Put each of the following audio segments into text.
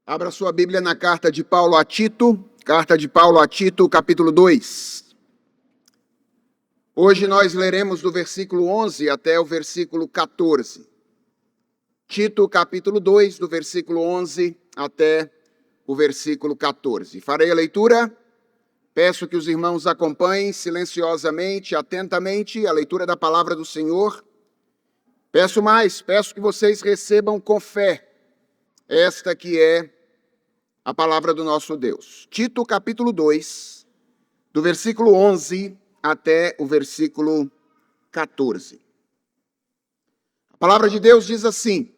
Abra sua Bíblia na carta de Paulo a Tito, capítulo 2. Hoje nós leremos do versículo 11 até o versículo 14. Tito, capítulo 2, do versículo 11 até o versículo 14. Farei a leitura. Peço que os irmãos acompanhem silenciosamente, atentamente, a leitura da palavra do Senhor. Peço que vocês recebam com fé esta que é a palavra do nosso Deus. Tito, capítulo 2, do versículo 11 até o versículo 14. A palavra de Deus diz assim: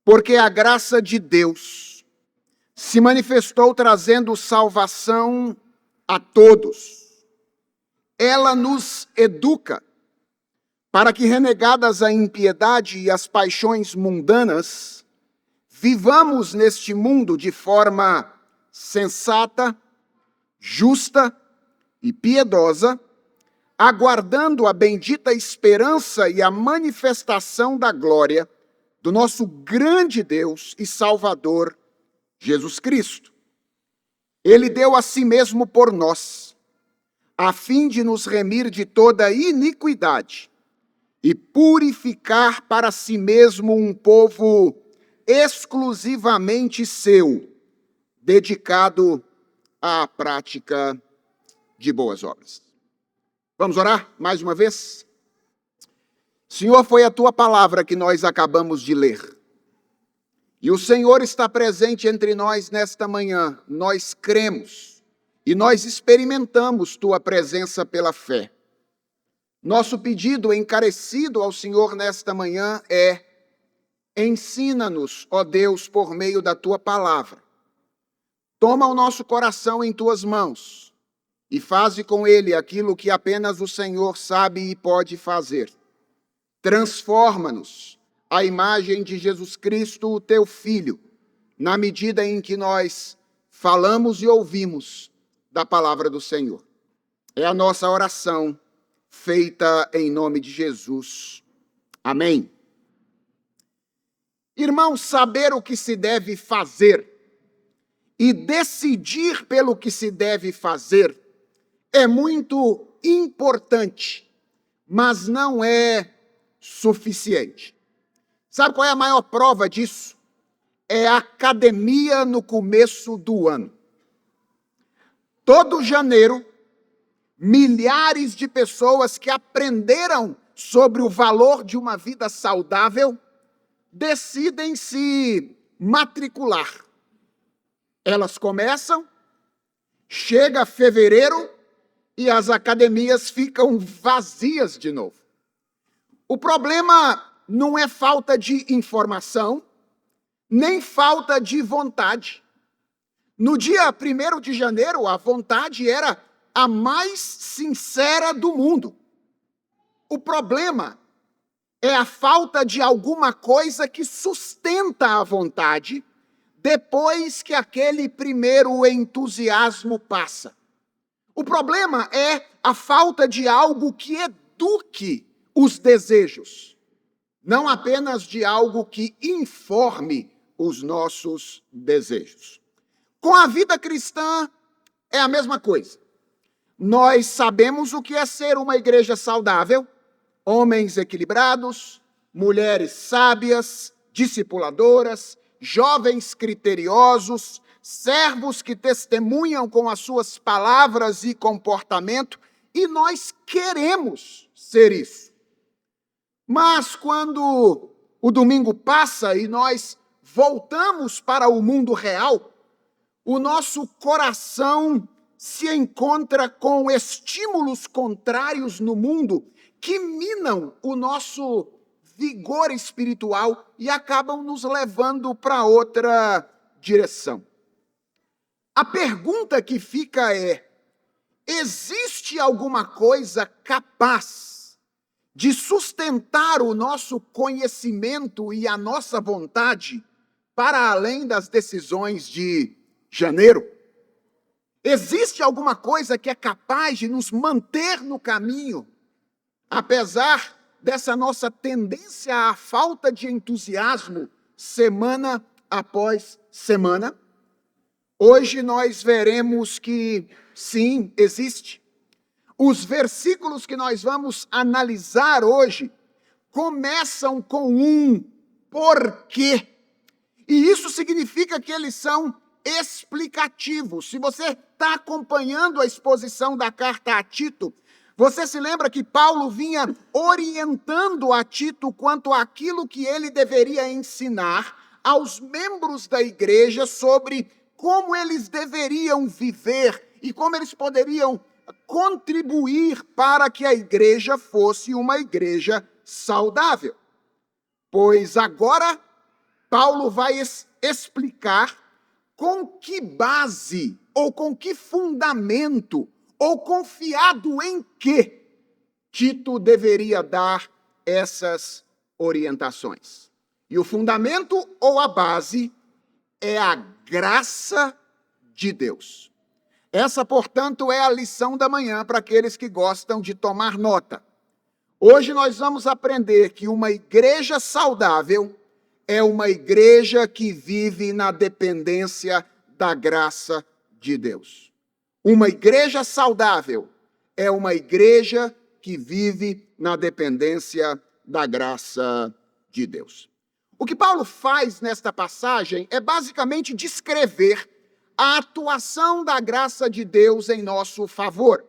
porque a graça de Deus se manifestou trazendo salvação a todos. Ela nos educa para que, renegadas a impiedade e as paixões mundanas, vivamos neste mundo de forma sensata, justa e piedosa, aguardando a bendita esperança e a manifestação da glória do nosso grande Deus e Salvador, Jesus Cristo. Ele deu a si mesmo por nós, a fim de nos remir de toda iniquidade e purificar para si mesmo um povo exclusivamente seu, dedicado à prática de boas obras. Vamos orar mais uma vez? Senhor, foi a tua palavra que nós acabamos de ler. E o Senhor está presente entre nós nesta manhã. Nós cremos e nós experimentamos tua presença pela fé. Nosso pedido encarecido ao Senhor nesta manhã é: ensina-nos, ó Deus, por meio da tua palavra. Toma o nosso coração em tuas mãos e faze com ele aquilo que apenas o Senhor sabe e pode fazer. Transforma-nos à imagem de Jesus Cristo, o teu Filho, na medida em que nós falamos e ouvimos da palavra do Senhor. É a nossa oração feita em nome de Jesus. Amém. Irmãos, saber o que se deve fazer e decidir pelo que se deve fazer é muito importante, mas não é suficiente. Sabe qual é a maior prova disso? É a academia no começo do ano. Todo janeiro, milhares de pessoas que aprenderam sobre o valor de uma vida saudável decidem se matricular. Elas começam, chega fevereiro e as academias ficam vazias de novo. O problema não é falta de informação, nem falta de vontade. No dia 1º de janeiro, a vontade era a mais sincera do mundo. O problema é a falta de alguma coisa que sustenta a vontade depois que aquele primeiro entusiasmo passa. O problema é a falta de algo que eduque os desejos, não apenas de algo que informe os nossos desejos. Com a vida cristã é a mesma coisa. Nós sabemos o que é ser uma igreja saudável, homens equilibrados, mulheres sábias, discipuladoras, jovens criteriosos, servos que testemunham com as suas palavras e comportamento, e nós queremos ser isso. Mas quando o domingo passa e nós voltamos para o mundo real, o nosso coração se encontra com estímulos contrários no mundo que minam o nosso vigor espiritual e acabam nos levando para outra direção. A pergunta que fica é: existe alguma coisa capaz de sustentar o nosso conhecimento e a nossa vontade para além das decisões de janeiro? Existe alguma coisa que é capaz de nos manter no caminho, apesar dessa nossa tendência à falta de entusiasmo semana após semana. Hoje nós veremos que, sim, existe. Os versículos que nós vamos analisar hoje começam com um porquê. E isso significa que eles são explicativos. Se você está acompanhando a exposição da carta a Tito, você se lembra que Paulo vinha orientando a Tito quanto àquilo que ele deveria ensinar aos membros da igreja sobre como eles deveriam viver e como eles poderiam contribuir para que a igreja fosse uma igreja saudável. Pois agora Paulo vai explicar com que base ou com que fundamento ou confiado em que Tito deveria dar essas orientações. E o fundamento ou a base é a graça de Deus. Essa, portanto, é a lição da manhã para aqueles que gostam de tomar nota. Hoje nós vamos aprender que uma igreja saudável é uma igreja que vive na dependência da graça de Deus. Uma igreja saudável é uma igreja que vive na dependência da graça de Deus. O que Paulo faz nesta passagem é basicamente descrever a atuação da graça de Deus em nosso favor.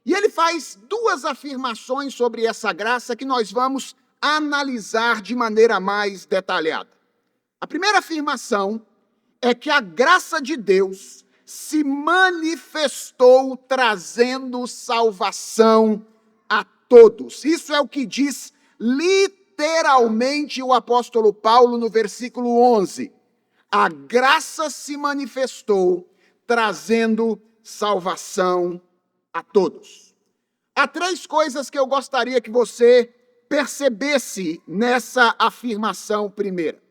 E ele faz duas afirmações sobre essa graça que nós vamos analisar de maneira mais detalhada. A primeira afirmação é que a graça de Deus se manifestou trazendo salvação a todos. Isso é o que diz literalmente o apóstolo Paulo no versículo 11. A graça se manifestou trazendo salvação a todos. Há três coisas que eu gostaria que você percebesse nessa afirmação primeira.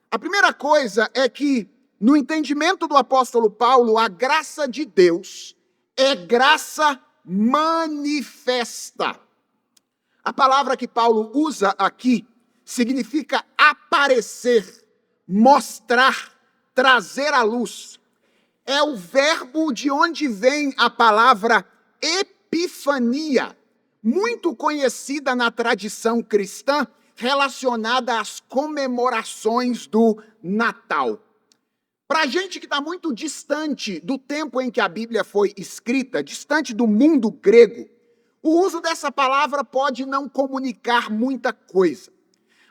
A primeira coisa é que, no entendimento do apóstolo Paulo, a graça de Deus é graça manifesta. A palavra que Paulo usa aqui significa aparecer, mostrar, trazer à luz. É o verbo de onde vem a palavra epifania, muito conhecida na tradição cristã, relacionada às comemorações do Natal. Para a gente que está muito distante do tempo em que a Bíblia foi escrita, distante do mundo grego, o uso dessa palavra pode não comunicar muita coisa.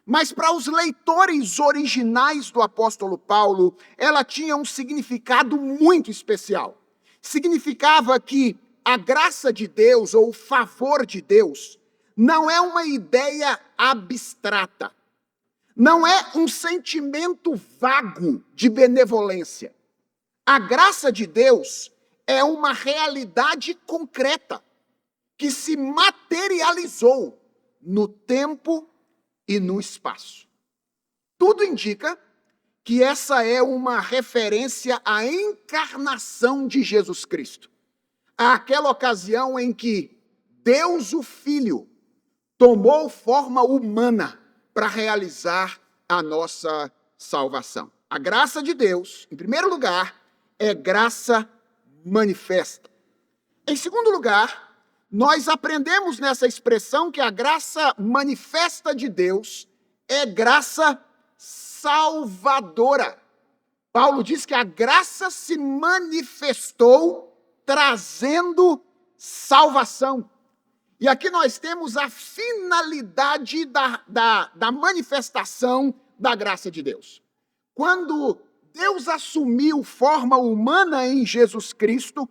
Mas para os leitores originais do apóstolo Paulo, ela tinha um significado muito especial. Significava que a graça de Deus, ou o favor de Deus, não é uma ideia abstrata. Não é um sentimento vago de benevolência. A graça de Deus é uma realidade concreta que se materializou no tempo e no espaço. Tudo indica que essa é uma referência à encarnação de Jesus Cristo. Àquela ocasião em que Deus, o Filho, tomou forma humana para realizar a nossa salvação. A graça de Deus, em primeiro lugar, é graça manifesta. Em segundo lugar, nós aprendemos nessa expressão que a graça manifesta de Deus é graça salvadora. Paulo diz que a graça se manifestou trazendo salvação. E aqui nós temos a finalidade da manifestação da graça de Deus. Quando Deus assumiu forma humana em Jesus Cristo,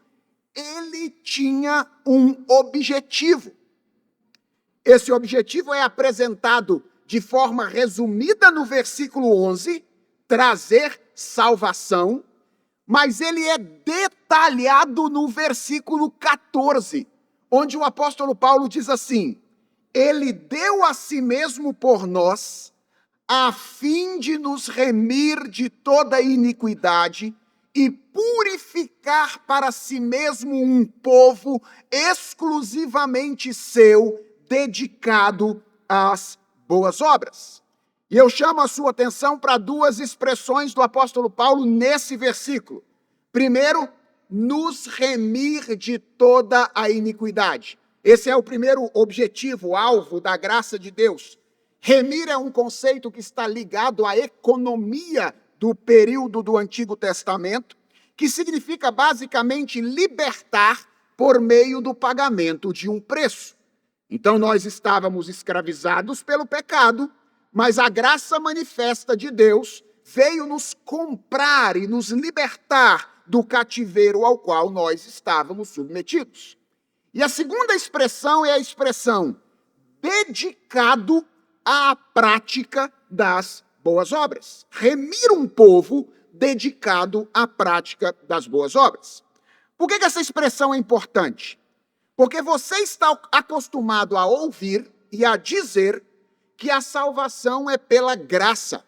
ele tinha um objetivo. Esse objetivo é apresentado de forma resumida no versículo 11, trazer salvação, mas ele é detalhado no versículo 14, onde o apóstolo Paulo diz assim: ele deu a si mesmo por nós, a fim de nos remir de toda iniquidade e purificar para si mesmo um povo exclusivamente seu, dedicado às boas obras. E eu chamo a sua atenção para duas expressões do apóstolo Paulo nesse versículo. Primeiro, nos remir de toda a iniquidade. Esse é o primeiro objetivo, alvo da graça de Deus. Remir é um conceito que está ligado à economia do período do Antigo Testamento, que significa basicamente libertar por meio do pagamento de um preço. Então nós estávamos escravizados pelo pecado, mas a graça manifesta de Deus veio nos comprar e nos libertar do cativeiro ao qual nós estávamos submetidos. E a segunda expressão é a expressão dedicado à prática das boas obras. Remir um povo dedicado à prática das boas obras. Por que essa expressão é importante? Porque você está acostumado a ouvir e a dizer que a salvação é pela graça.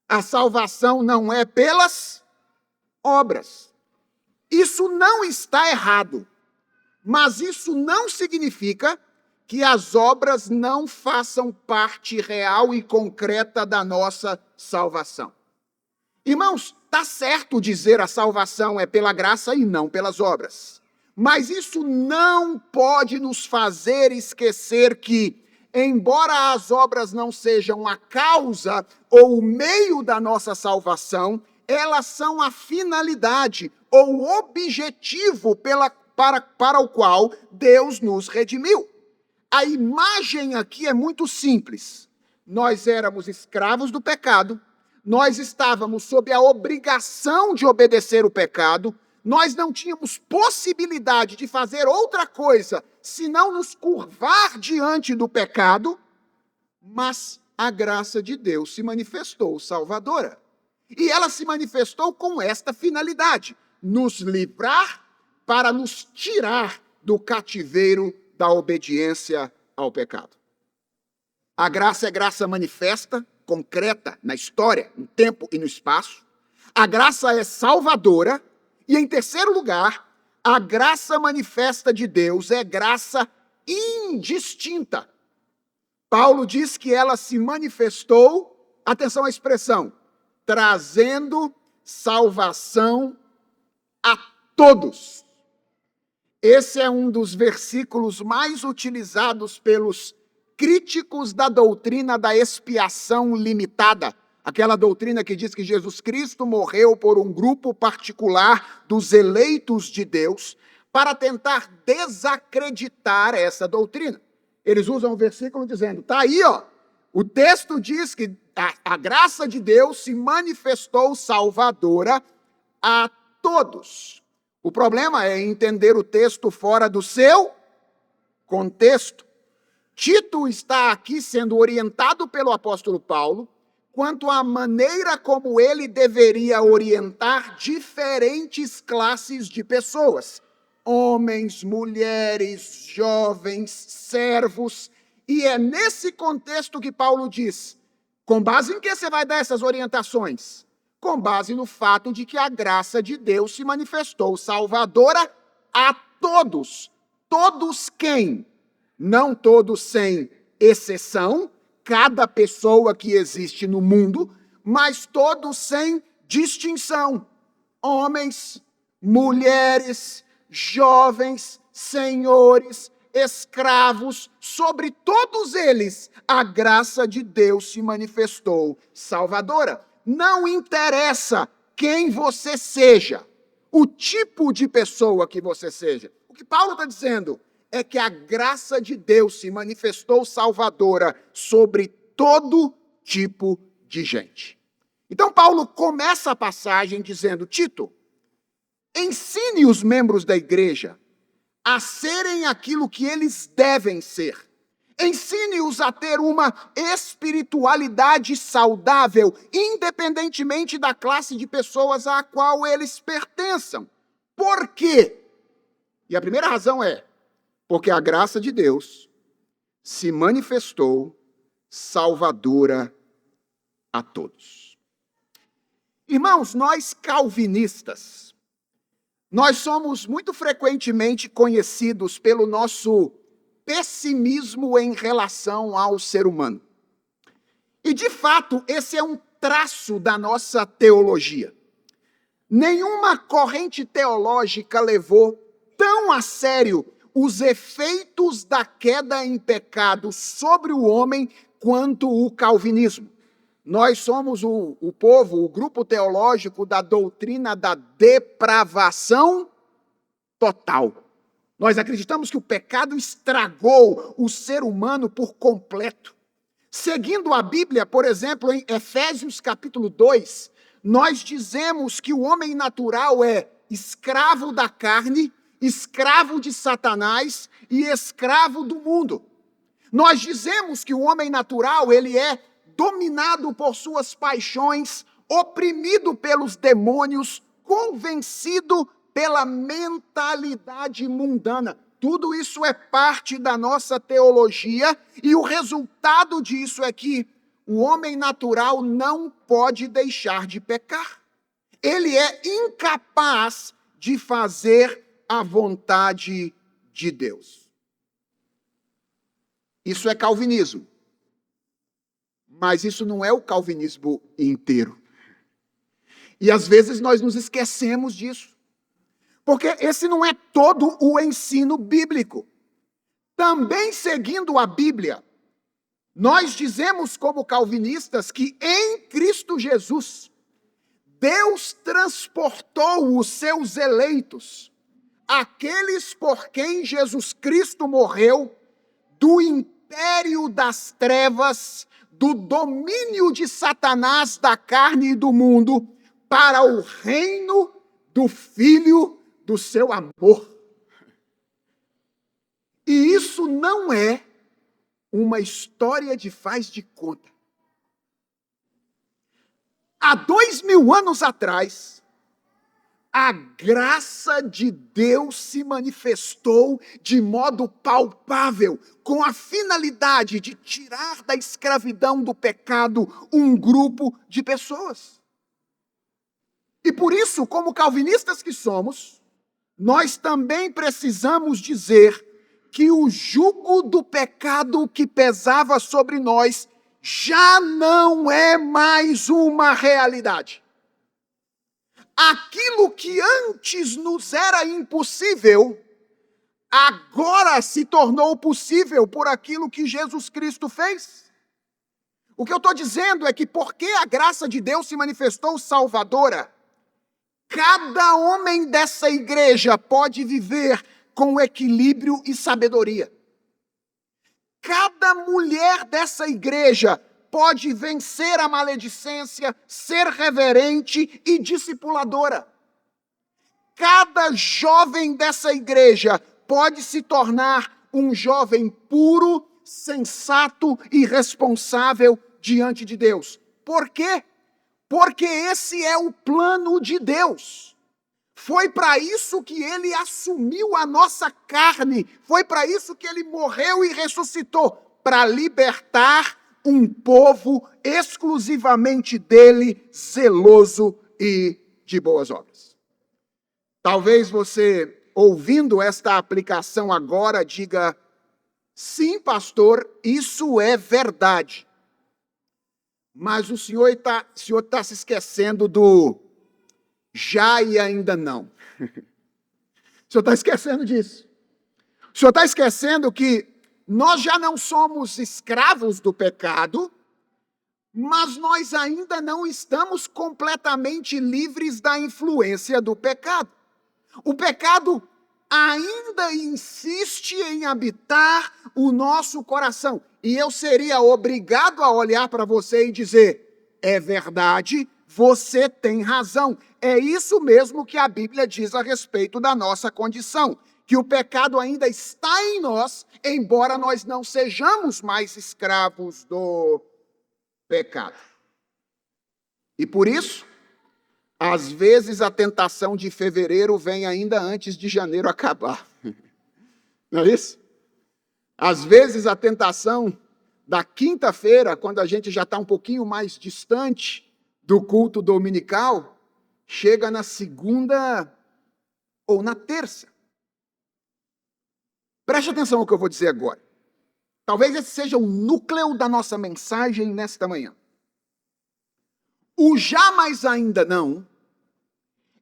A salvação não é pelas obras. Isso não está errado, mas isso não significa que as obras não façam parte real e concreta da nossa salvação. Irmãos, está certo dizer a salvação é pela graça e não pelas obras. Mas isso não pode nos fazer esquecer que, embora as obras não sejam a causa ou o meio da nossa salvação, elas são a finalidade ou o objetivo para o qual Deus nos redimiu. A imagem aqui é muito simples. Nós éramos escravos do pecado, nós estávamos sob a obrigação de obedecer o pecado, nós não tínhamos possibilidade de fazer outra coisa senão nos curvar diante do pecado, mas a graça de Deus se manifestou salvadora. E ela se manifestou com esta finalidade: nos livrar para nos tirar do cativeiro da obediência ao pecado. A graça é graça manifesta, concreta, na história, no tempo e no espaço. A graça é salvadora. E, em terceiro lugar, a graça manifesta de Deus é graça indistinta. Paulo diz que ela se manifestou, atenção à expressão, trazendo salvação a todos. Esse é um dos versículos mais utilizados pelos críticos da doutrina da expiação limitada. Aquela doutrina que diz que Jesus Cristo morreu por um grupo particular dos eleitos de Deus para tentar desacreditar essa doutrina. Eles usam o versículo dizendo, está aí, ó, o texto diz que a graça de Deus se manifestou salvadora a todos. O problema é entender o texto fora do seu contexto. Tito está aqui sendo orientado pelo apóstolo Paulo quanto à maneira como ele deveria orientar diferentes classes de pessoas. Homens, mulheres, jovens, servos. E é nesse contexto que Paulo diz, com base em que você vai dar essas orientações? Com base no fato de que a graça de Deus se manifestou salvadora a todos. Todos quem? Não todos sem exceção, cada pessoa que existe no mundo, mas todos sem distinção. Homens, mulheres, jovens, senhores, escravos, sobre todos eles a graça de Deus se manifestou salvadora. Não interessa quem você seja, o tipo de pessoa que você seja. O que Paulo está dizendo é que a graça de Deus se manifestou salvadora sobre todo tipo de gente. Então Paulo começa a passagem dizendo, Tito, ensine os membros da igreja a serem aquilo que eles devem ser. Ensine-os a ter uma espiritualidade saudável, independentemente da classe de pessoas à qual eles pertençam. Por quê? E a primeira razão é, porque a graça de Deus se manifestou salvadora a todos. Irmãos, nós calvinistas, nós somos muito frequentemente conhecidos pelo nosso pessimismo em relação ao ser humano. E, de fato, esse é um traço da nossa teologia. Nenhuma corrente teológica levou tão a sério os efeitos da queda em pecado sobre o homem quanto o calvinismo. Nós somos o povo, o grupo teológico da doutrina da depravação total. Nós acreditamos que o pecado estragou o ser humano por completo. Seguindo a Bíblia, por exemplo, em Efésios capítulo 2, nós dizemos que o homem natural é escravo da carne, escravo de Satanás e escravo do mundo. Nós dizemos que o homem natural, ele é dominado por suas paixões, oprimido pelos demônios, convencido pela mentalidade mundana. Tudo isso é parte da nossa teologia e o resultado disso é que o homem natural não pode deixar de pecar. Ele é incapaz de fazer a vontade de Deus. Isso é calvinismo. Mas isso não é o calvinismo inteiro. E às vezes nós nos esquecemos disso. Porque esse não é todo o ensino bíblico. Também seguindo a Bíblia, nós dizemos como calvinistas que em Cristo Jesus, Deus transportou os seus eleitos, aqueles por quem Jesus Cristo morreu, do império das trevas, do domínio de Satanás, da carne e do mundo, para o reino do Filho do seu amor. E isso não é uma história de faz de conta. Há 2000 anos atrás, a graça de Deus se manifestou de modo palpável, com a finalidade de tirar da escravidão do pecado um grupo de pessoas. E por isso, como calvinistas que somos, nós também precisamos dizer que o jugo do pecado que pesava sobre nós já não é mais uma realidade. Aquilo que antes nos era impossível, agora se tornou possível por aquilo que Jesus Cristo fez. O que eu estou dizendo é que porque a graça de Deus se manifestou salvadora, cada homem dessa igreja pode viver com equilíbrio e sabedoria. Cada mulher dessa igreja pode vencer a maledicência, ser reverente e discipuladora. Cada jovem dessa igreja pode se tornar um jovem puro, sensato e responsável diante de Deus. Por quê? Porque esse é o plano de Deus. Foi para isso que ele assumiu a nossa carne. Foi para isso que ele morreu e ressuscitou. Para libertar um povo exclusivamente dele, zeloso e de boas obras. Talvez você, ouvindo esta aplicação agora, diga: sim, pastor, isso é verdade. Mas o senhor está se esquecendo do já e ainda não. O senhor está esquecendo disso. O senhor está esquecendo que nós já não somos escravos do pecado, mas nós ainda não estamos completamente livres da influência do pecado. O pecado ainda insiste em habitar o nosso coração. E eu seria obrigado a olhar para você e dizer: é verdade, você tem razão. É isso mesmo que a Bíblia diz a respeito da nossa condição, que o pecado ainda está em nós, embora nós não sejamos mais escravos do pecado. E por isso, às vezes a tentação de fevereiro vem ainda antes de janeiro acabar. Não é isso? Às vezes a tentação da quinta-feira, quando a gente já está um pouquinho mais distante do culto dominical, chega na segunda ou na terça. Preste atenção no que eu vou dizer agora. Talvez esse seja o núcleo da nossa mensagem nesta manhã. O já, mas ainda não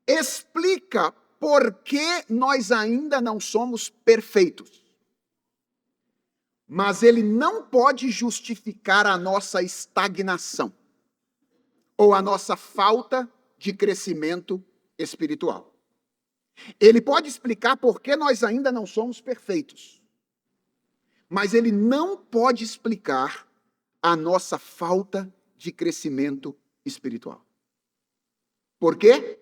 explica por que nós ainda não somos perfeitos. Mas ele não pode justificar a nossa estagnação ou a nossa falta de crescimento espiritual. Ele pode explicar por que nós ainda não somos perfeitos, mas ele não pode explicar a nossa falta de crescimento espiritual. Por quê?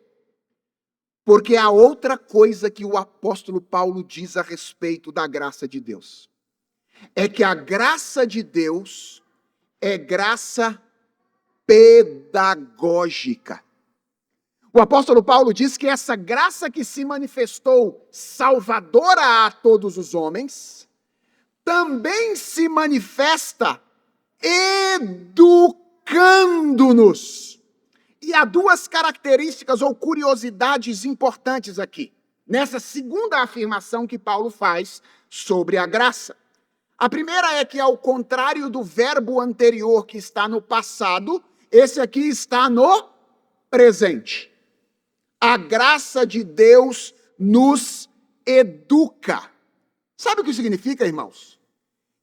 Porque há outra coisa que o apóstolo Paulo diz a respeito da graça de Deus. É que a graça de Deus é graça pedagógica. O apóstolo Paulo diz que essa graça que se manifestou salvadora a todos os homens, também se manifesta educando-nos. E há duas características ou curiosidades importantes aqui, nessa segunda afirmação que Paulo faz sobre a graça. A primeira é que, ao contrário do verbo anterior que está no passado, esse aqui está no presente. A graça de Deus nos educa. Sabe o que significa, irmãos?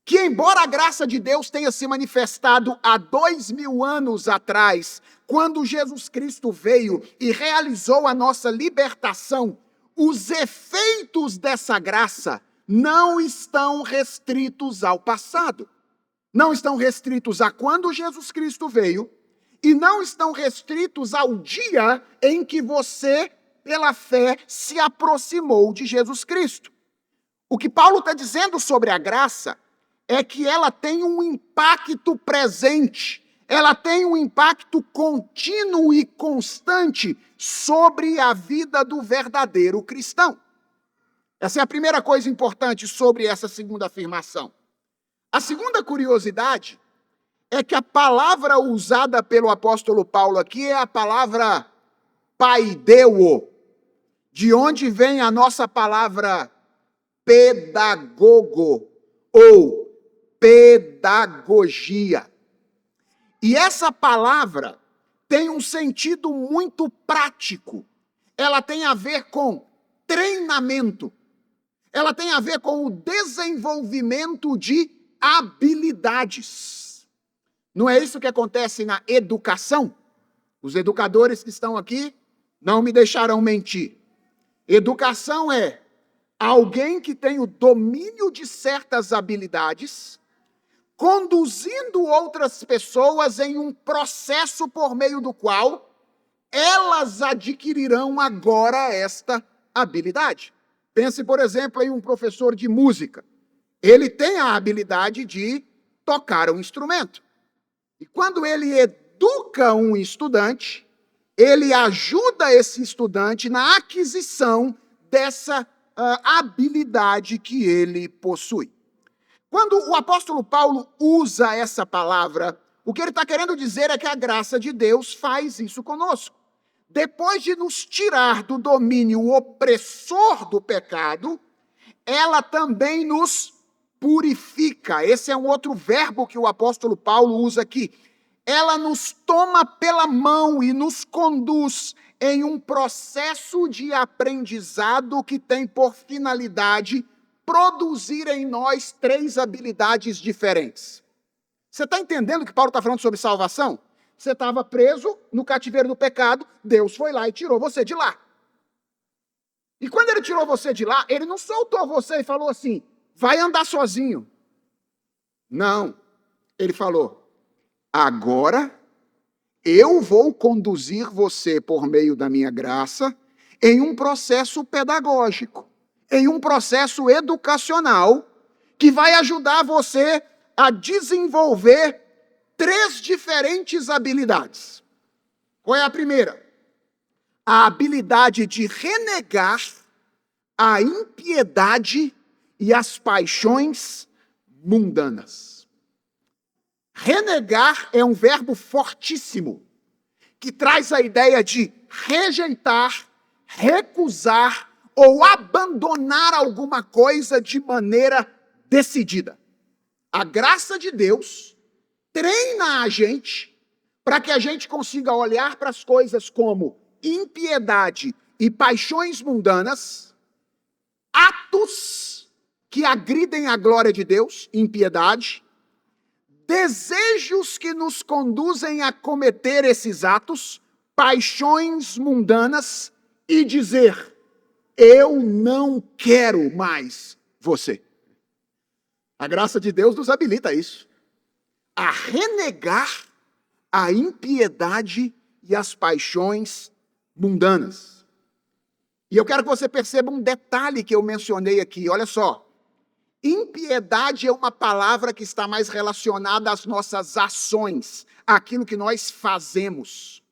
Que embora a graça de Deus tenha se manifestado há 2000 anos atrás, quando Jesus Cristo veio e realizou a nossa libertação, os efeitos dessa graça não estão restritos ao passado. Não estão restritos a quando Jesus Cristo veio e não estão restritos ao dia em que você, pela fé, se aproximou de Jesus Cristo. O que Paulo está dizendo sobre a graça é que ela tem um impacto presente, ela tem um impacto contínuo e constante sobre a vida do verdadeiro cristão. Essa é a primeira coisa importante sobre essa segunda afirmação. A segunda curiosidade é que a palavra usada pelo apóstolo Paulo aqui é a palavra paideuo, de onde vem a nossa palavra pedagogo ou pedagogia. E essa palavra tem um sentido muito prático. Ela tem a ver com treinamento. Ela tem a ver com o desenvolvimento de habilidades. Não é isso que acontece na educação? Os educadores que estão aqui não me deixarão mentir. Educação é alguém que tem o domínio de certas habilidades, conduzindo outras pessoas em um processo por meio do qual elas adquirirão agora esta habilidade. Pense, por exemplo, em um professor de música. Ele tem a habilidade de tocar um instrumento. E quando ele educa um estudante, ele ajuda esse estudante na aquisição dessa habilidade que ele possui. Quando o apóstolo Paulo usa essa palavra, o que ele está querendo dizer é que a graça de Deus faz isso conosco. Depois de nos tirar do domínio opressor do pecado, ela também nos purifica. Esse é um outro verbo que o apóstolo Paulo usa aqui. Ela nos toma pela mão e nos conduz em um processo de aprendizado que tem por finalidade produzir em nós 3 habilidades diferentes. Você está entendendo que Paulo está falando sobre salvação? Você estava preso no cativeiro do pecado, Deus foi lá e tirou você de lá. E quando ele tirou você de lá, ele não soltou você e falou assim, vai andar sozinho. Não, ele falou, agora eu vou conduzir você por meio da minha graça em um processo pedagógico, em um processo educacional que vai ajudar você a desenvolver 3 diferentes habilidades. Qual é a primeira? A habilidade de renegar a impiedade e as paixões mundanas. Renegar é um verbo fortíssimo, que traz a ideia de rejeitar, recusar ou abandonar alguma coisa de maneira decidida. A graça de Deus treina a gente para que a gente consiga olhar para as coisas como impiedade e paixões mundanas, atos que agridem a glória de Deus, impiedade, desejos que nos conduzem a cometer esses atos, paixões mundanas, e dizer: eu não quero mais você. A graça de Deus nos habilita a isso, a renegar a impiedade e as paixões mundanas. E eu quero que você perceba um detalhe que eu mencionei aqui, olha só. Impiedade é uma palavra que está mais relacionada às nossas ações, àquilo que nós fazemos.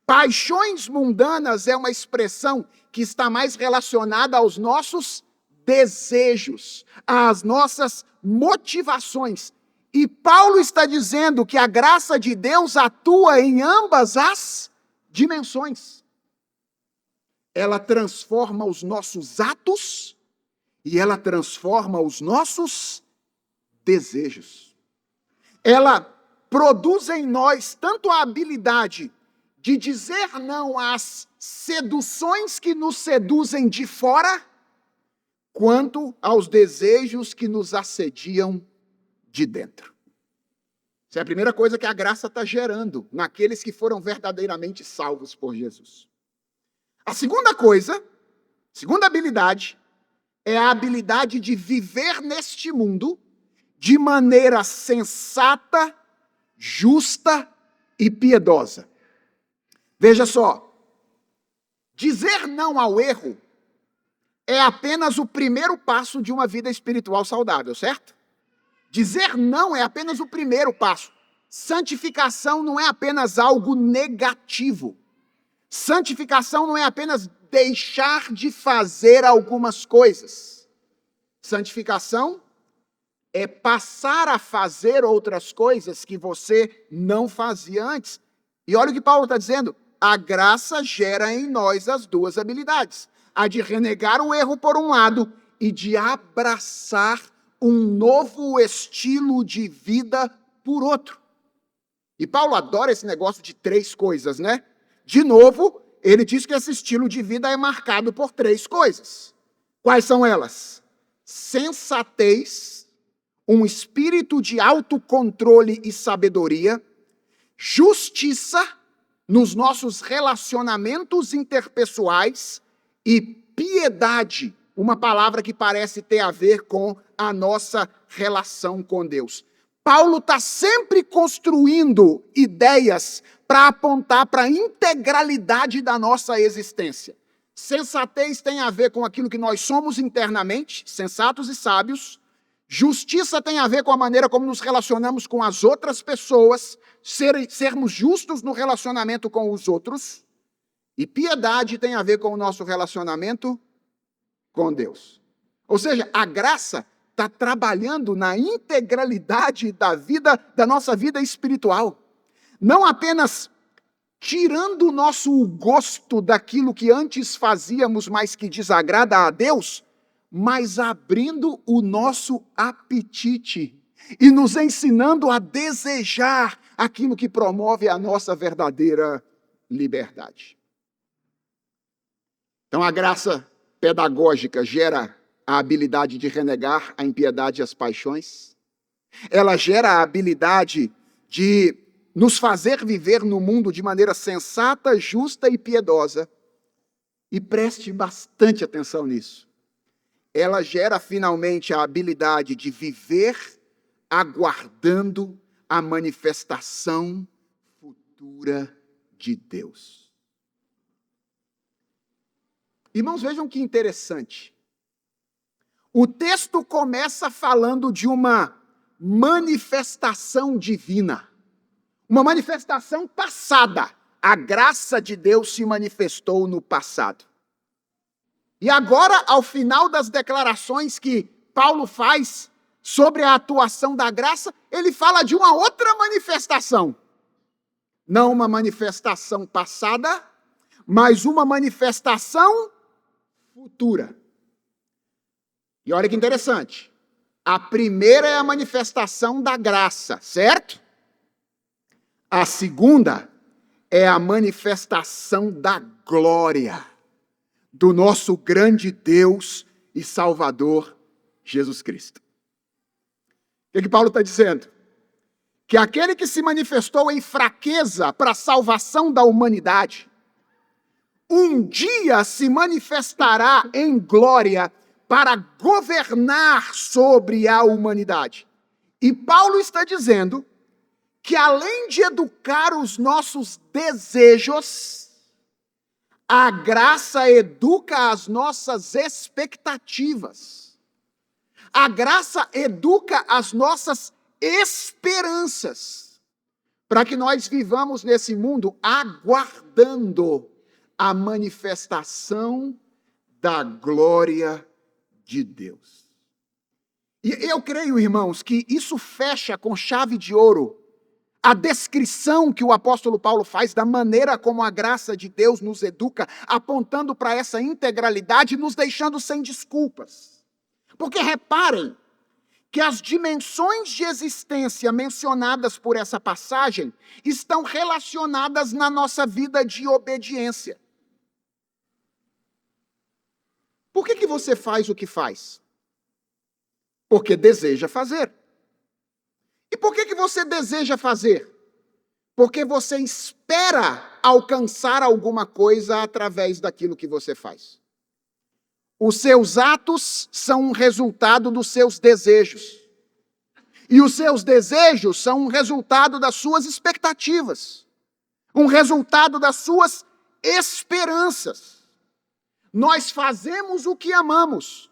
Paixões mundanas é uma expressão que está mais relacionada aos nossos desejos, às nossas motivações. E Paulo está dizendo que a graça de Deus atua em ambas as dimensões. Ela transforma os nossos atos e ela transforma os nossos desejos. Ela produz em nós tanto a habilidade de dizer não às seduções que nos seduzem de fora, quanto aos desejos que nos assediam de dentro. Essa é a primeira coisa que a graça está gerando naqueles que foram verdadeiramente salvos por Jesus. A segunda coisa, segunda habilidade, é a habilidade de viver neste mundo de maneira sensata, justa e piedosa. Veja só, dizer não ao erro é apenas o primeiro passo de uma vida espiritual saudável, certo? Dizer não é apenas o primeiro passo. Santificação não é apenas algo negativo. Santificação não é apenas deixar de fazer algumas coisas. Santificação é passar a fazer outras coisas que você não fazia antes. E olha o que Paulo está dizendo. A graça gera em nós as duas habilidades. A de renegar o erro por um lado e de abraçar um novo estilo de vida por outro. E Paulo adora esse negócio de três coisas, né? De novo, ele diz que esse estilo de vida é marcado por três coisas. Quais são elas? Sensatez, um espírito de autocontrole e sabedoria, justiça nos nossos relacionamentos interpessoais e piedade, uma palavra que parece ter a ver com a nossa relação com Deus. Paulo está sempre construindo ideias para apontar para a integralidade da nossa existência. Sensatez tem a ver com aquilo que nós somos internamente, sensatos e sábios. Justiça tem a ver com a maneira como nos relacionamos com as outras pessoas, sermos justos no relacionamento com os outros. E piedade tem a ver com o nosso relacionamento com Deus. Ou seja, a graça está trabalhando na integralidade da vida, da nossa vida espiritual. Não apenas tirando o nosso gosto daquilo que antes fazíamos, mas que desagrada a Deus, mas abrindo o nosso apetite e nos ensinando a desejar aquilo que promove a nossa verdadeira liberdade. Então, a graça pedagógica gera a habilidade de renegar a impiedade e as paixões. Ela gera a habilidade de nos fazer viver no mundo de maneira sensata, justa e piedosa. E preste bastante atenção nisso. Ela gera finalmente a habilidade de viver aguardando a manifestação futura de Deus. Irmãos, vejam que interessante. O texto começa falando de uma manifestação divina. Uma manifestação passada. A graça de Deus se manifestou no passado. E agora, ao final das declarações que Paulo faz sobre a atuação da graça, ele fala de uma outra manifestação. Não uma manifestação passada, mas uma manifestação futura. E olha que interessante. A primeira é a manifestação da graça, certo? A segunda é a manifestação da glória do nosso grande Deus e Salvador, Jesus Cristo. O que Paulo está dizendo? Que aquele que se manifestou em fraqueza para a salvação da humanidade, um dia se manifestará em glória para governar sobre a humanidade. E Paulo está dizendo que além de educar os nossos desejos, a graça educa as nossas expectativas. A graça educa as nossas esperanças, para que nós vivamos nesse mundo aguardando a manifestação da glória de Deus. E eu creio, irmãos, que isso fecha com chave de ouro a descrição que o apóstolo Paulo faz da maneira como a graça de Deus nos educa, apontando para essa integralidade e nos deixando sem desculpas. Porque reparem que as dimensões de existência mencionadas por essa passagem estão relacionadas na nossa vida de obediência. Por que você faz o que faz? Porque deseja fazer. E por que você deseja fazer? Porque você espera alcançar alguma coisa através daquilo que você faz. Os seus atos são um resultado dos seus desejos. E os seus desejos são um resultado das suas expectativas. Um resultado das suas esperanças. Nós fazemos o que amamos.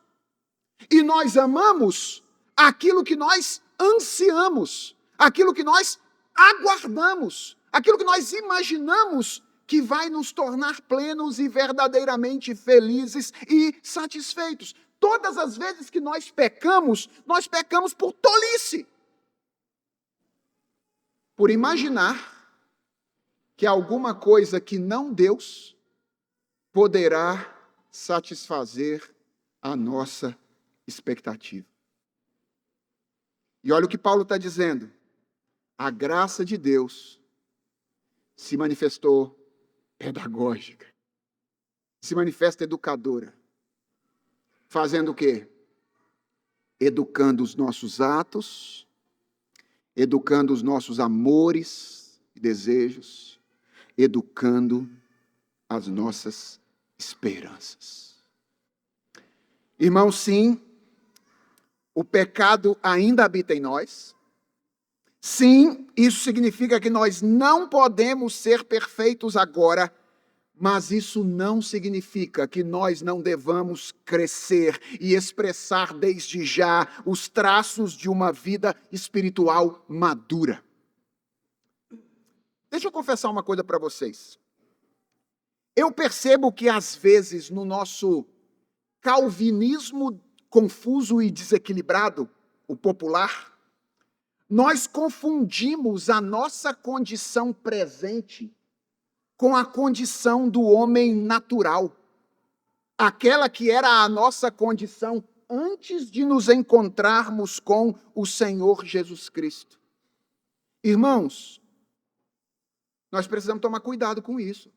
E nós amamos aquilo que nós ansiamos, aquilo que nós aguardamos, aquilo que nós imaginamos que vai nos tornar plenos e verdadeiramente felizes e satisfeitos. Todas as vezes que nós pecamos por tolice. Por imaginar que alguma coisa que não Deus poderá satisfazer a nossa expectativa. E olha o que Paulo está dizendo. A graça de Deus se manifestou pedagógica. Se manifesta educadora. Fazendo o quê? Educando os nossos atos, educando os nossos amores e desejos, educando as nossas esperanças. Irmãos, sim, o pecado ainda habita em nós. Sim, isso significa que nós não podemos ser perfeitos agora, mas isso não significa que nós não devamos crescer e expressar desde já os traços de uma vida espiritual madura. Deixa eu confessar uma coisa para vocês. Eu percebo que às vezes no nosso calvinismo confuso e desequilibrado, o popular, nós confundimos a nossa condição presente com a condição do homem natural, aquela que era a nossa condição antes de nos encontrarmos com o Senhor Jesus Cristo. Irmãos, nós precisamos tomar cuidado com isso.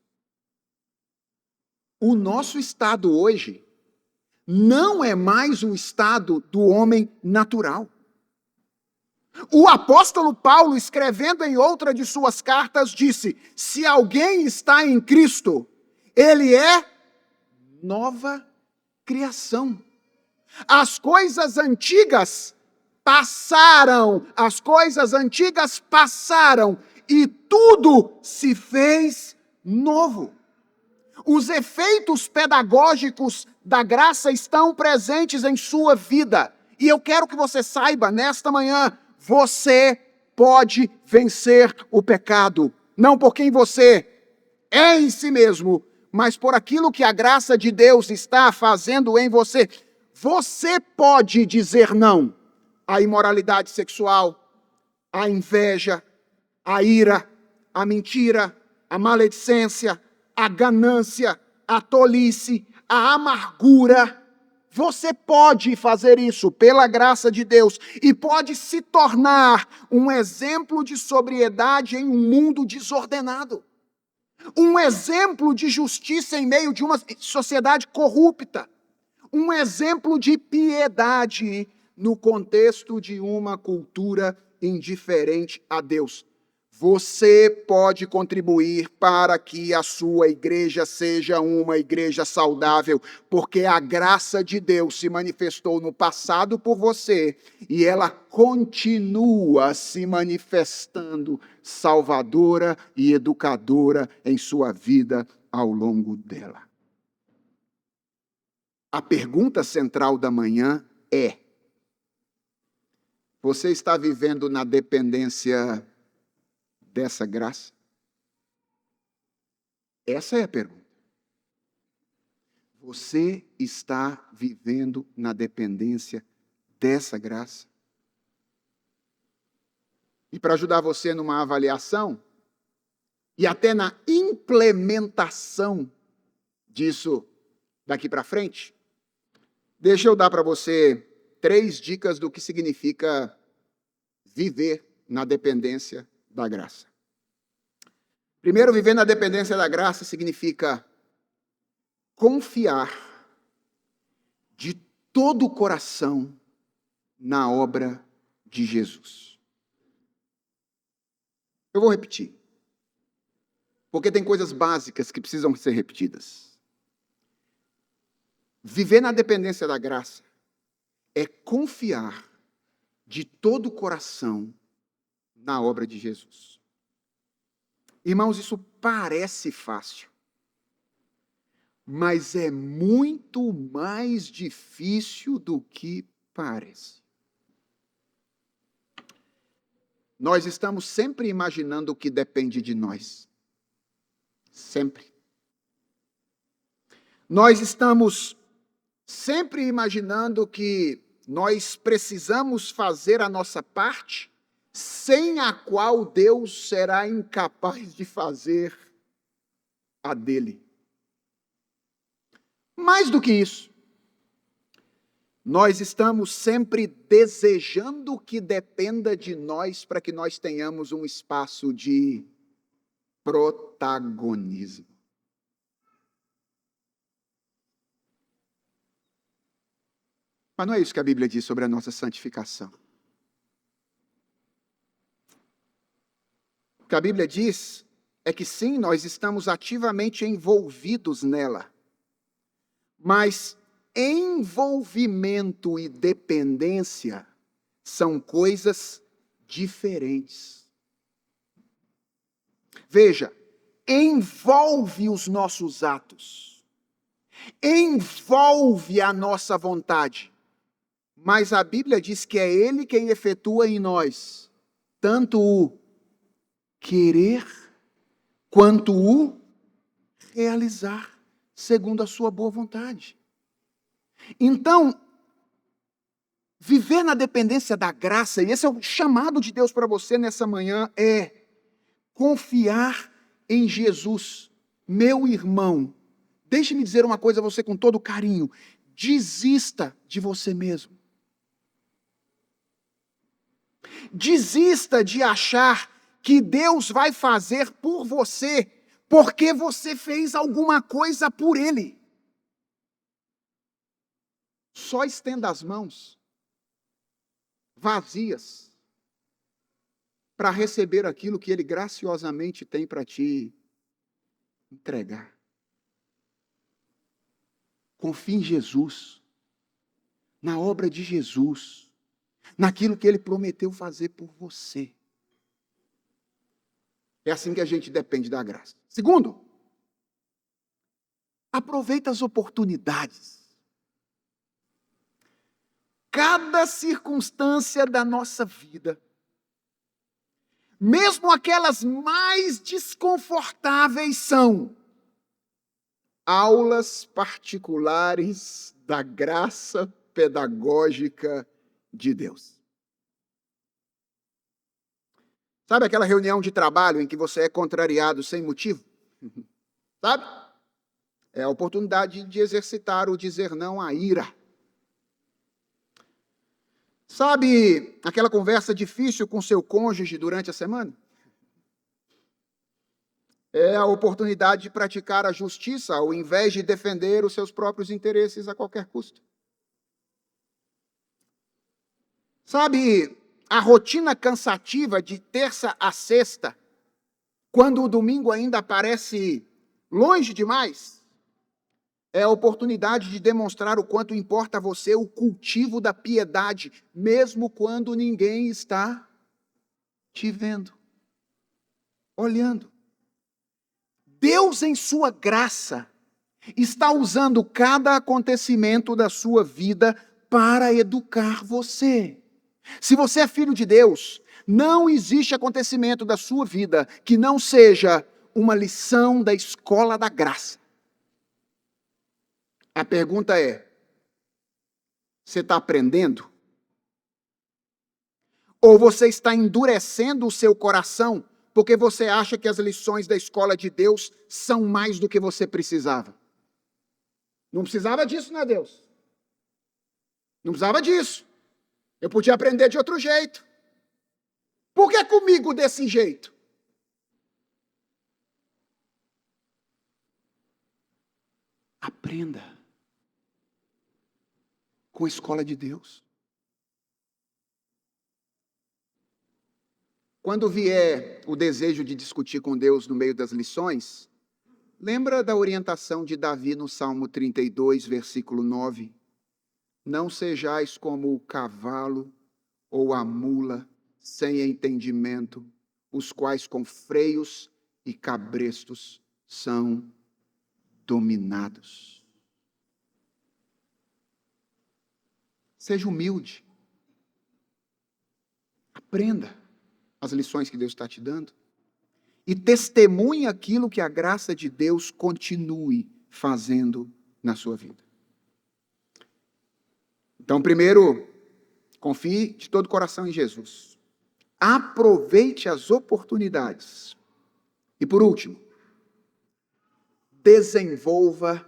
O nosso estado hoje não é mais o estado do homem natural. O apóstolo Paulo, escrevendo em outra de suas cartas, disse: se alguém está em Cristo, ele é nova criação. As coisas antigas passaram, e tudo se fez novo. Os efeitos pedagógicos da graça estão presentes em sua vida. E eu quero que você saiba, nesta manhã, você pode vencer o pecado. Não por quem você é em si mesmo, mas por aquilo que a graça de Deus está fazendo em você. Você pode dizer não à imoralidade sexual, à inveja, à ira, à mentira, à maledicência, à ganância, à tolice, à amargura. você pode fazer isso pela graça de Deus e pode se tornar um exemplo de sobriedade em um mundo desordenado. Um exemplo de justiça em meio de uma sociedade corrupta. Um exemplo de piedade no contexto de uma cultura indiferente a Deus. Você pode contribuir para que a sua igreja seja uma igreja saudável, porque a graça de Deus se manifestou no passado por você e ela continua se manifestando salvadora e educadora em sua vida ao longo dela. A pergunta central da manhã é: você está vivendo na dependência dessa graça? Essa é a pergunta. Você está vivendo na dependência dessa graça? E para ajudar você numa avaliação e até na implementação disso daqui para frente, deixa eu dar para você 3 dicas do que significa viver na dependência da graça. Primeiro, viver na dependência da graça significa confiar de todo o coração na obra de Jesus. Eu vou repetir, porque tem coisas básicas que precisam ser repetidas. Viver na dependência da graça é confiar de todo o coração na obra de Jesus. Irmãos, isso parece fácil, mas é muito mais difícil do que parece. Nós estamos sempre imaginando o que depende de nós. Sempre. Nós estamos sempre imaginando que nós precisamos fazer a nossa parte, sem a qual Deus será incapaz de fazer a dele. Mais do que isso, nós estamos sempre desejando que dependa de nós para que nós tenhamos um espaço de protagonismo. Mas não é isso que a Bíblia diz sobre a nossa santificação. O que a Bíblia diz é que sim, nós estamos ativamente envolvidos nela, mas envolvimento e dependência são coisas diferentes. Veja, envolve os nossos atos, envolve a nossa vontade, mas a Bíblia diz que é Ele quem efetua em nós tanto o querer quanto o realizar, segundo a sua boa vontade. Então, viver na dependência da graça, e esse é o chamado de Deus para você nessa manhã, é confiar em Jesus. Meu irmão, deixe-me dizer uma coisa a você com todo carinho: desista de você mesmo. Desista de achar que Deus vai fazer por você, porque você fez alguma coisa por Ele. Só estenda as mãos vazias para receber aquilo que Ele graciosamente tem para te entregar. Confie em Jesus, na obra de Jesus, naquilo que Ele prometeu fazer por você. É assim que a gente depende da graça. Segundo, aproveita as oportunidades. Cada circunstância da nossa vida, mesmo aquelas mais desconfortáveis, são aulas particulares da graça pedagógica de Deus. Sabe aquela reunião de trabalho em que você é contrariado sem motivo? Sabe? É a oportunidade de exercitar o dizer não à ira. Sabe aquela conversa difícil com seu cônjuge durante a semana? É a oportunidade de praticar a justiça ao invés de defender os seus próprios interesses a qualquer custo. Sabe a rotina cansativa de terça a sexta, quando o domingo ainda parece longe demais? É a oportunidade de demonstrar o quanto importa a você o cultivo da piedade, mesmo quando ninguém está te vendo, olhando. Deus, em sua graça, está usando cada acontecimento da sua vida para educar você. Se você é filho de Deus, não existe acontecimento da sua vida que não seja uma lição da escola da graça. A pergunta é: você está aprendendo? Ou você está endurecendo o seu coração porque você acha que as lições da escola de Deus são mais do que você precisava? Não precisava disso, né, Deus? Não precisava disso. Eu podia aprender de outro jeito. Por que comigo desse jeito? Aprenda com a escola de Deus. Quando vier o desejo de discutir com Deus no meio das lições, lembra da orientação de Davi no Salmo 32, versículo 9? Não sejais como o cavalo ou a mula sem entendimento, os quais com freios e cabrestos são dominados. Seja humilde. Aprenda as lições que Deus está te dando. E testemunhe aquilo que a graça de Deus continue fazendo na sua vida. Então, primeiro, confie de todo o coração em Jesus. Aproveite as oportunidades. E por último, desenvolva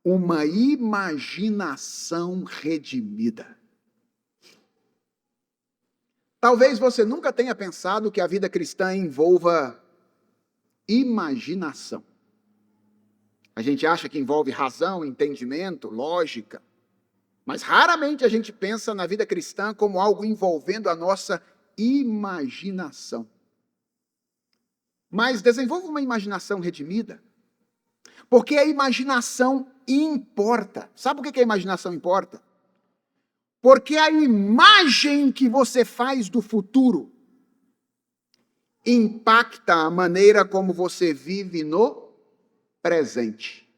uma imaginação redimida. Talvez você nunca tenha pensado que a vida cristã envolva imaginação. A gente acha que envolve razão, entendimento, lógica, mas raramente a gente pensa na vida cristã como algo envolvendo a nossa imaginação. Mas desenvolva uma imaginação redimida, porque a imaginação importa. Sabe por que a imaginação importa? Porque a imagem que você faz do futuro impacta a maneira como você vive no presente.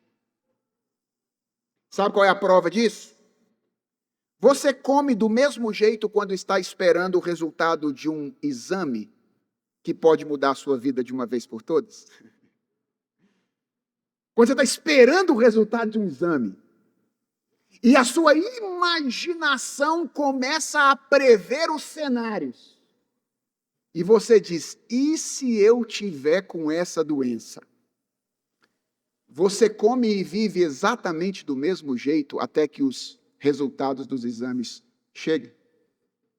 Sabe qual é a prova disso? Você come do mesmo jeito quando está esperando o resultado de um exame que pode mudar a sua vida de uma vez por todas? Quando você está esperando o resultado de um exame, e a sua imaginação começa a prever os cenários. E você diz, e se eu tiver com essa doença? Você come e vive exatamente do mesmo jeito até que os resultados dos exames cheguem?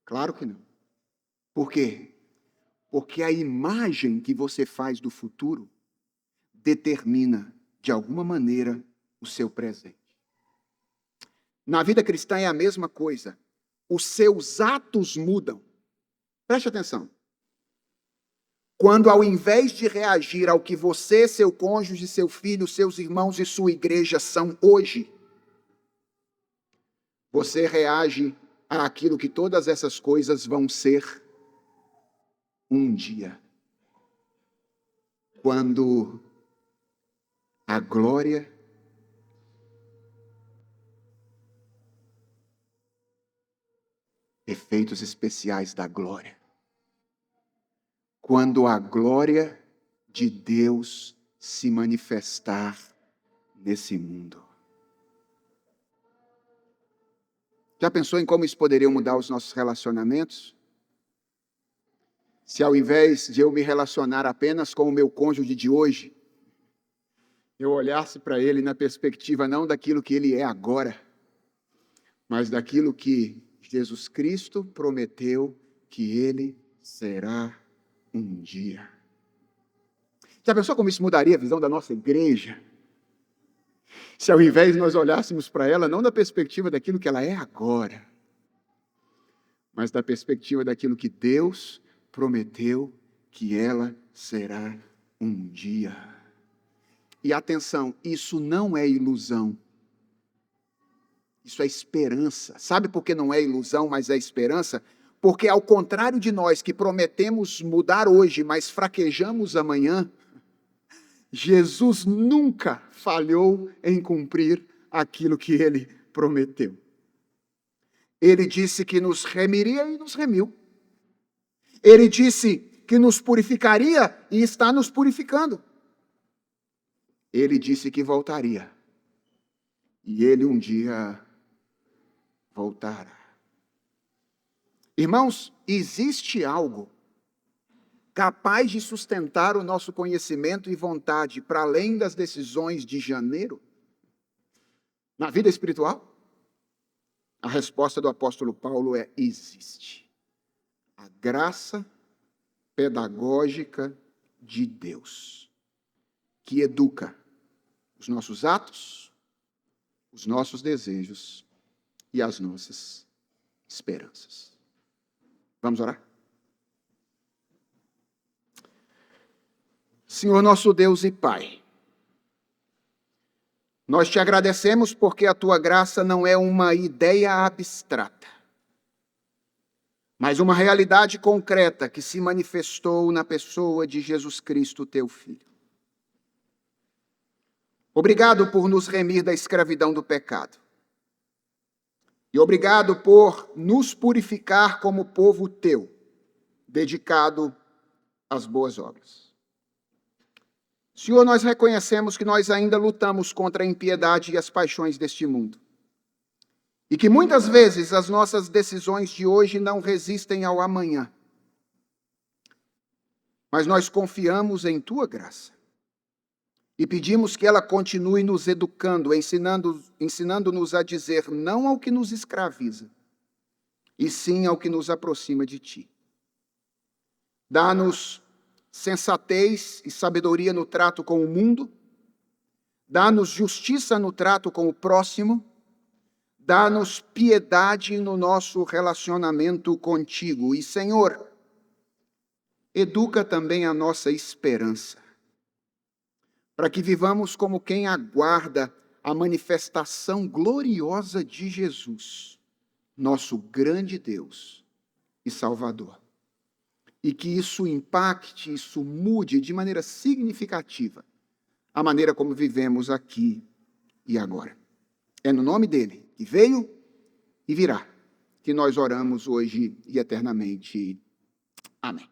Claro que não. Por quê? Porque a imagem que você faz do futuro determina, de alguma maneira, o seu presente. Na vida cristã é a mesma coisa. Os seus atos mudam. Preste atenção. Quando ao invés de reagir ao que você, seu cônjuge, seu filho, seus irmãos e sua igreja são hoje, você reage àquilo que todas essas coisas vão ser um dia. Quando a glória efeitos especiais da glória. Quando a glória de Deus se manifestar nesse mundo. Já pensou em como isso poderia mudar os nossos relacionamentos? Se ao invés de eu me relacionar apenas com o meu cônjuge de hoje, eu olhasse para ele na perspectiva não daquilo que ele é agora, mas daquilo que Jesus Cristo prometeu que ele será um dia. Já pensou como isso mudaria a visão da nossa igreja? Se ao invés de nós olhássemos para ela não da perspectiva daquilo que ela é agora, mas da perspectiva daquilo que Deus prometeu que ela será um dia. E atenção, isso não é ilusão. Isso é esperança. Sabe por que não é ilusão, mas é esperança? Porque ao contrário de nós que prometemos mudar hoje, mas fraquejamos amanhã, Jesus nunca falhou em cumprir aquilo que ele prometeu. Ele disse que nos remiria e nos remiu. Ele disse que nos purificaria e está nos purificando. Ele disse que voltaria. E ele um dia voltará. Irmãos, existe algo capaz de sustentar o nosso conhecimento e vontade para além das decisões de janeiro? Na vida espiritual? A resposta do apóstolo Paulo é: existe. A graça pedagógica de Deus, que educa os nossos atos, os nossos desejos e as nossas esperanças. Vamos orar? Senhor nosso Deus e Pai, nós te agradecemos porque a tua graça não é uma ideia abstrata, mas uma realidade concreta que se manifestou na pessoa de Jesus Cristo, teu Filho. Obrigado por nos remir da escravidão do pecado. E obrigado por nos purificar como povo teu, dedicado às boas obras. Senhor, nós reconhecemos que nós ainda lutamos contra a impiedade e as paixões deste mundo. E que muitas vezes as nossas decisões de hoje não resistem ao amanhã. Mas nós confiamos em tua graça. E pedimos que ela continue nos educando, ensinando-nos a dizer não ao que nos escraviza, e sim ao que nos aproxima de ti. Dá-nos sensatez e sabedoria no trato com o mundo, dá-nos justiça no trato com o próximo, dá-nos piedade no nosso relacionamento contigo. E, Senhor, educa também a nossa esperança, para que vivamos como quem aguarda a manifestação gloriosa de Jesus, nosso grande Deus e Salvador. E que isso impacte, isso mude de maneira significativa a maneira como vivemos aqui e agora. É no nome dele, que veio e virá, que nós oramos hoje e eternamente. Amém.